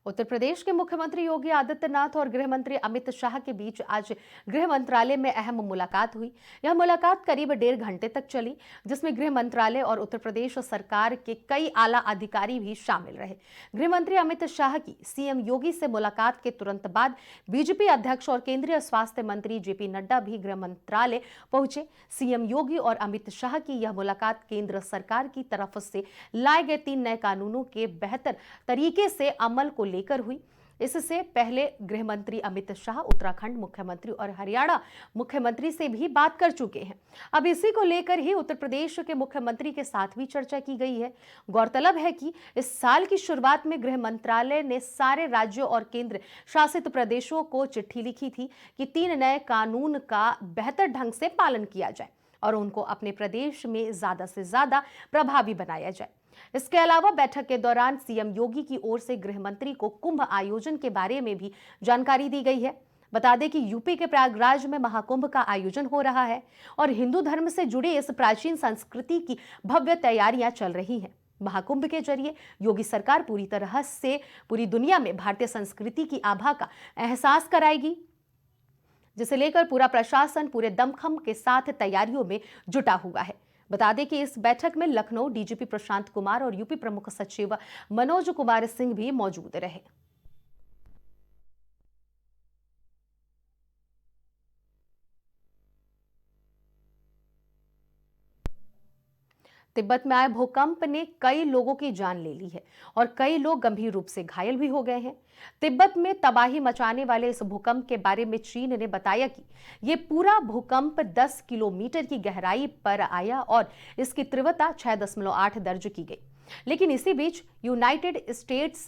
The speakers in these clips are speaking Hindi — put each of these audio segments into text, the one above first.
उत्तर प्रदेश के मुख्यमंत्री योगी आदित्यनाथ और गृह मंत्री अमित शाह के बीच आज गृह मंत्रालय में अहम मुलाकात हुई। यह मुलाकात करीब 1.5 घंटे तक चली, जिसमें गृह मंत्रालय और उत्तर प्रदेश सरकार के कई आला अधिकारी भी शामिल रहे। गृह मंत्री अमित शाह की सीएम योगी से मुलाकात के तुरंत बाद बीजेपी अध्यक्ष और केंद्रीय स्वास्थ्य मंत्री जेपी नड्डा भी गृह मंत्रालय पहुंचे। सीएम योगी और अमित शाह की यह मुलाकात केंद्र सरकार की तरफ से लाए गए 3 नए कानूनों के बेहतर तरीके से अमल को लेकर हुई। इससे पहले गृह मंत्री अमित शाह उत्तराखंड मुख्यमंत्री और हरियाणा मुख्यमंत्री से भी बात कर चुके हैं। अब इसी को लेकर ही उत्तर प्रदेश के मुख्यमंत्री के साथ भी चर्चा की गई है। गौरतलब है कि इस साल की शुरुआत में गृह मंत्रालय ने सारे राज्यों और केंद्र शासित प्रदेशों को चिट्ठी लिखी थी कि 3 नए कानून का बेहतर ढंग से पालन किया जाए और उनको अपने प्रदेश में ज्यादा से ज्यादा प्रभावी बनाया जाए। इसके अलावा बैठक के दौरान सीएम योगी की ओर से गृह मंत्री को कुंभ आयोजन के बारे में भी जानकारी दी गई है। बता दें कि यूपी के प्रयागराज में महाकुंभ का आयोजन हो रहा है और हिंदू धर्म से जुड़ी इस प्राचीन संस्कृति की भव्य तैयारियां चल रही हैं। महाकुंभ के जरिए योगी सरकार पूरी तरह से पूरी दुनिया में भारतीय संस्कृति की आभा का एहसास कराएगी, जिसे लेकर पूरा प्रशासन पूरे दमखम के साथ तैयारियों में जुटा हुआ है। बता दें कि इस बैठक में लखनऊ डीजीपी प्रशांत कुमार और यूपी प्रमुख सचिव मनोज कुमार सिंह भी मौजूद रहे। तिब्बत में आए भूकंप ने कई लोगों की जान ले ली है और कई लोग गंभीर रूप से घायल भी हो गए हैं। तिब्बत में तबाही मचाने वाले इस भूकंप के बारे में चीन ने बताया कि ये पूरा भूकंप 10 किलोमीटर की गहराई पर आया और इसकी तीव्रता 6.8 दर्ज की गई। लेकिन इसी बीच यूनाइटेड स्टेट्स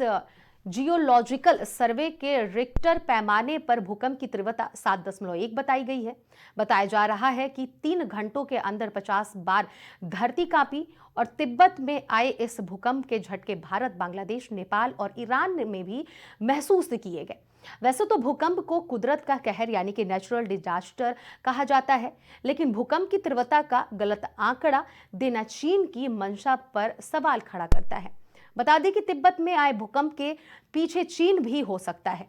जियोलॉजिकल सर्वे के रिक्टर पैमाने पर भूकंप की तीव्रता 7.1 बताई गई है। बताया जा रहा है कि 3 घंटों के अंदर 50 बार धरती कांपी और तिब्बत में आए इस भूकंप के झटके भारत, बांग्लादेश, नेपाल और ईरान में भी महसूस किए गए। वैसे तो भूकंप को कुदरत का कहर यानी कि नेचुरल डिजास्टर कहा जाता है, लेकिन भूकंप की तीव्रता का गलत आंकड़ा देना चीन की मंशा पर सवाल खड़ा करता है। बता दें कि तिब्बत में आए भूकंप के पीछे चीन भी हो सकता है,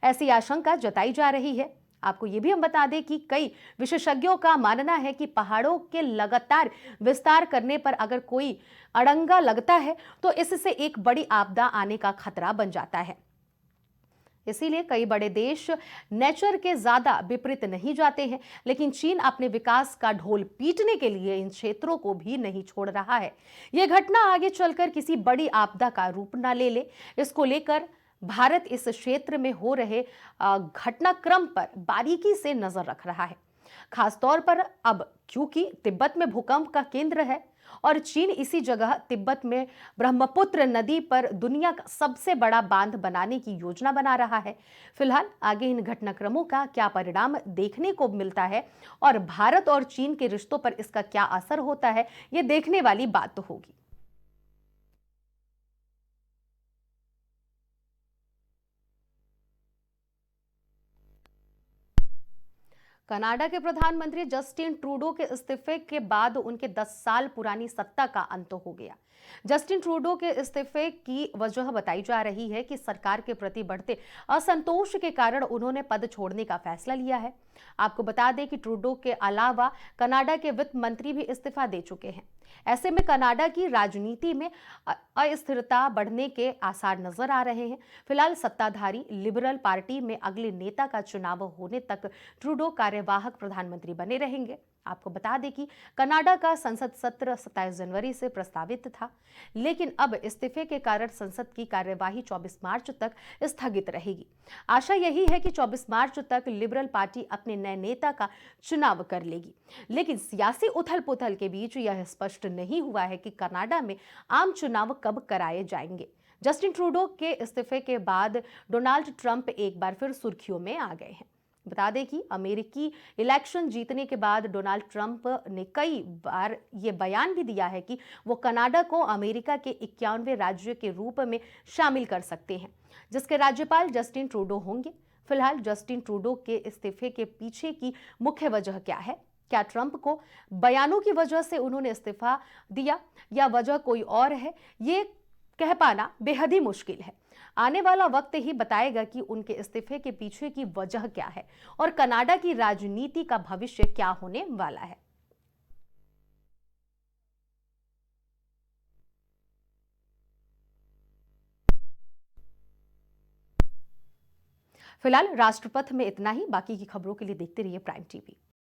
ऐसी आशंका जताई जा रही है। आपको ये भी हम बता दें कि कई विशेषज्ञों का मानना है कि पहाड़ों के लगातार विस्तार करने पर अगर कोई अड़ंगा लगता है तो इससे एक बड़ी आपदा आने का खतरा बन जाता है। इसीलिए कई बड़े देश नेचर के ज्यादा विपरीत नहीं जाते हैं, लेकिन चीन अपने विकास का ढोल पीटने के लिए इन क्षेत्रों को भी नहीं छोड़ रहा है। यह घटना आगे चलकर किसी बड़ी आपदा का रूप न ले ले, इसको लेकर भारत इस क्षेत्र में हो रहे घटनाक्रम पर बारीकी से नजर रख रहा है, खासतौर पर अब क्योंकि तिब्बत में भूकंप का केंद्र है और चीन इसी जगह तिब्बत में ब्रह्मपुत्र नदी पर दुनिया का सबसे बड़ा बांध बनाने की योजना बना रहा है। फिलहाल आगे इन घटनाक्रमों का क्या परिणाम देखने को मिलता है और भारत और चीन के रिश्तों पर इसका क्या असर होता है, ये देखने वाली बात तो होगी। कनाडा के प्रधानमंत्री जस्टिन ट्रूडो के इस्तीफे के बाद उनके 10 साल पुरानी सत्ता का अंत हो गया। जस्टिन ट्रूडो के इस्तीफे की वजह बताई जा रही है कि सरकार के प्रति बढ़ते असंतोष के कारण उन्होंने पद छोड़ने का फैसला लिया है। आपको बता दें कि ट्रूडो के अलावा कनाडा के वित्त मंत्री भी इस्तीफा दे चुके हैं। ऐसे में कनाडा की राजनीति में अस्थिरता बढ़ने के आसार नजर आ रहे हैं। फिलहाल सत्ताधारी लिबरल पार्टी में अगले नेता का चुनाव होने तक ट्रूडो कार्यवाहक प्रधानमंत्री बने रहेंगे। आपको बता दें कि कनाडा का संसद सत्र 27 जनवरी से प्रस्तावित था, लेकिन अब इस्तीफे के कारण संसद की कार्यवाही 24 मार्च तक स्थगित रहेगी। आशा यही है कि 24 मार्च तक लिबरल पार्टी अपने नए नेता का चुनाव कर लेगी, लेकिन सियासी उथल-पुथल के बीच यह स्पष्ट नहीं हुआ है कि कनाडा में आम चुनाव कब कराए जाएंगे। जस्टिन ट्रूडो के इस्तीफे के बाद डोनाल्ड ट्रंप एक बार फिर सुर्खियों में आ गए हैं। बता दें कि अमेरिकी इलेक्शन जीतने के बाद डोनाल्ड ट्रंप ने कई बार ये बयान भी दिया है कि वो कनाडा को अमेरिका के 51वें राज्य के रूप में शामिल कर सकते हैं, जिसके राज्यपाल जस्टिन ट्रूडो होंगे। फिलहाल जस्टिन ट्रूडो के इस्तीफे के पीछे की मुख्य वजह क्या है? क्या ट्रंप को बयानों की वजह से उन्होंने इस्तीफा दिया या वजह कोई और है, ये कह पाना बेहद ही मुश्किल है। आने वाला वक्त ही बताएगा कि उनके इस्तीफे के पीछे की वजह क्या है और कनाडा की राजनीति का भविष्य क्या होने वाला है। फिलहाल राष्ट्रपथ में इतना ही। बाकी की खबरों के लिए देखते रहिए प्राइम टीवी।